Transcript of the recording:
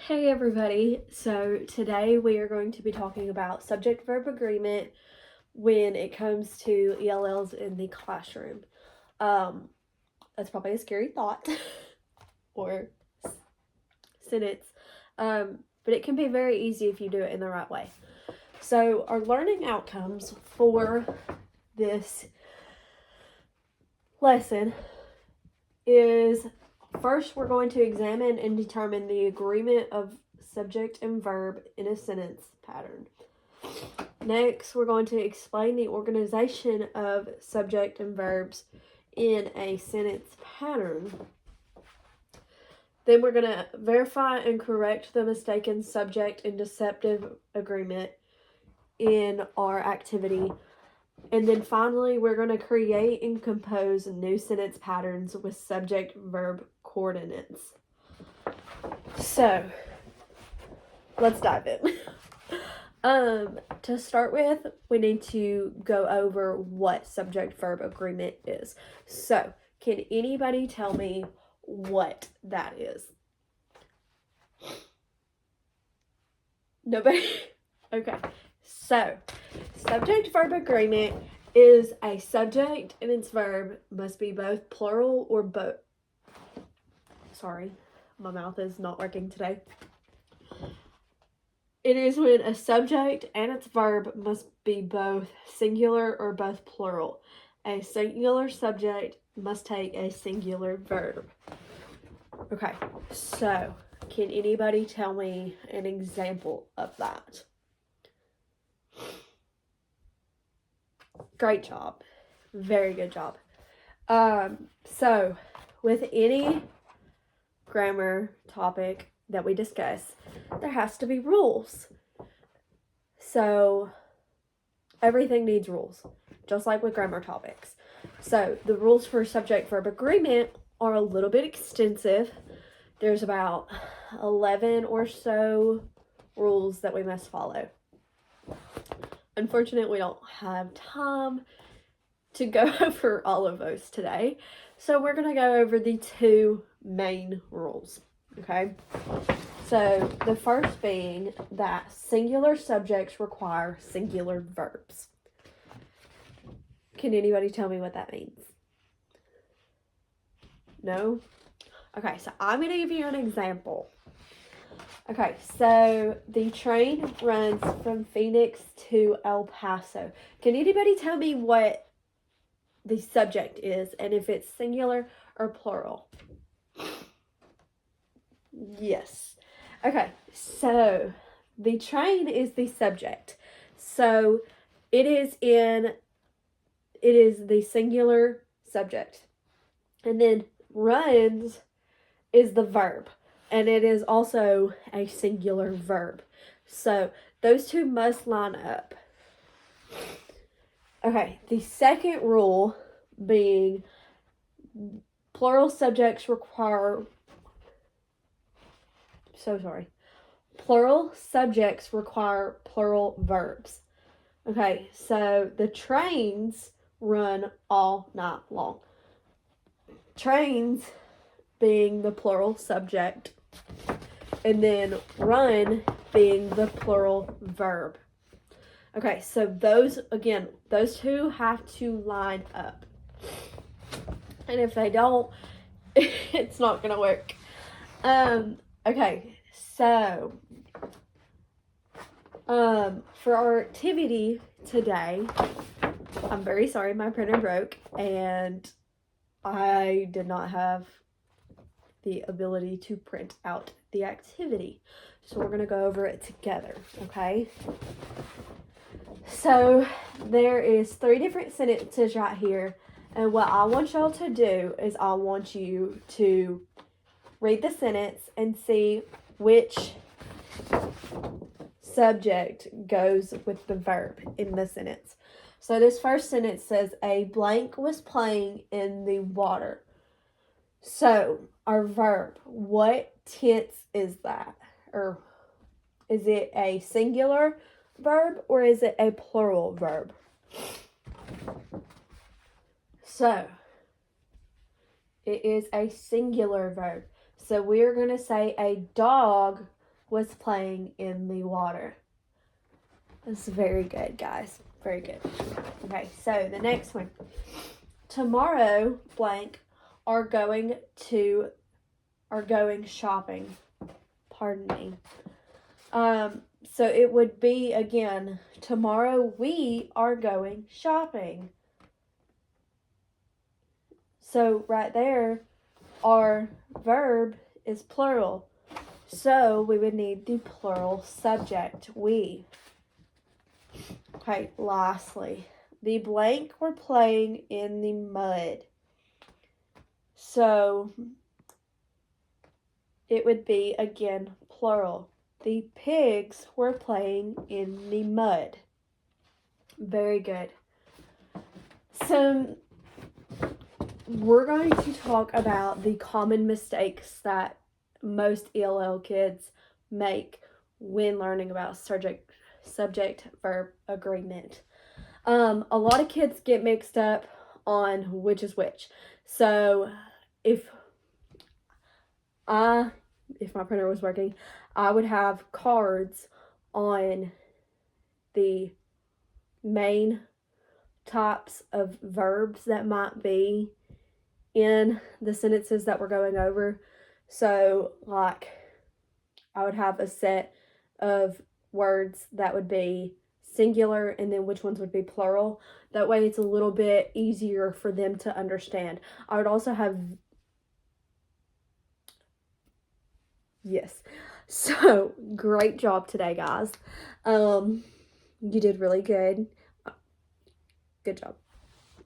Hey everybody, so today we are going to be talking about subject-verb agreement when it comes to ELLs in the classroom. Um, that's probably a scary thought or sentence, but it can be very easy if you do it in the right way. So our learning outcomes for this lesson is first we're going to examine and determine the agreement of subject and verb in a sentence pattern. Next, we're going to explain the organization of subject and verbs in a sentence pattern. Then we're going to verify and correct the mistaken subject and deceptive agreement in our activity. And then finally, we're going to create and compose new sentence patterns with subject-verb coordinates. So, let's dive in. To start with, we need to go over what subject-verb agreement is. So, can anybody tell me what that is? Nobody? Okay. So, subject-verb agreement is a subject and its verb must be both plural or both. Sorry, my mouth is not working today. It is when a subject and its verb must be both singular or both plural. A singular subject must take a singular verb. Okay, so can anybody tell me an example of that? Great job. Very good job. So with any grammar topic that we discuss, there has to be rules. So everything needs rules, just like with grammar topics. So the rules for subject-verb agreement are a little bit extensive. There's about 11 or so rules that we must follow. Unfortunately, we don't have time to go over all of those today. So we're going to go over the two main rules, okay? So the first being that singular subjects require singular verbs. Can anybody tell me what that means? No? Okay, so I'm going to give you an example. Okay, so the train runs from Phoenix to El Paso. Can anybody tell me what the subject is and if it's singular or plural? Yes. Okay, so the train is the subject. So it is the singular subject. And then runs is the verb. And it is also a singular verb. So those two must line up. Okay, the second rule being plural subjects require plural subjects require plural verbs. Okay, so the trains run all night long. Trains being the plural subject, and then run being the plural verb. Okay, so those two have to line up. And if they don't, it's not going to work. Okay, so for our activity today, I'm very sorry my printer broke and I did not have the ability to print out the activity. So we're going to go over it together, okay? So there is 3 different sentences right here. And what I want y'all to do is I want you to read the sentence and see which subject goes with the verb in the sentence. So this first sentence says, a blank was playing in the water. So our verb, what tense is that? Or is it a singular verb or is it a plural verb? So it is a singular verb. So we're going to say a dog was playing in the water. That's very good, guys. Very good. Okay, so the next one. Tomorrow, blank, are going shopping. Pardon me. So it would be, again, tomorrow we are going shopping. So right there, our verb is plural. So we would need the plural subject, we. Okay, lastly, the blank were playing in the mud. So it would be, again, plural. The pigs were playing in the mud. Very good. So we're going to talk about the common mistakes that most ELL kids make when learning about subject-verb agreement. A lot of kids get mixed up on which is which. So if my printer was working, I would have cards on the main types of verbs that might be in the sentences that we're going over. So, like, I would have a set of words that would be singular and then which ones would be plural. That way it's a little bit easier for them to understand. I would also have, yes. So, great job today, guys. You did really good. Good job.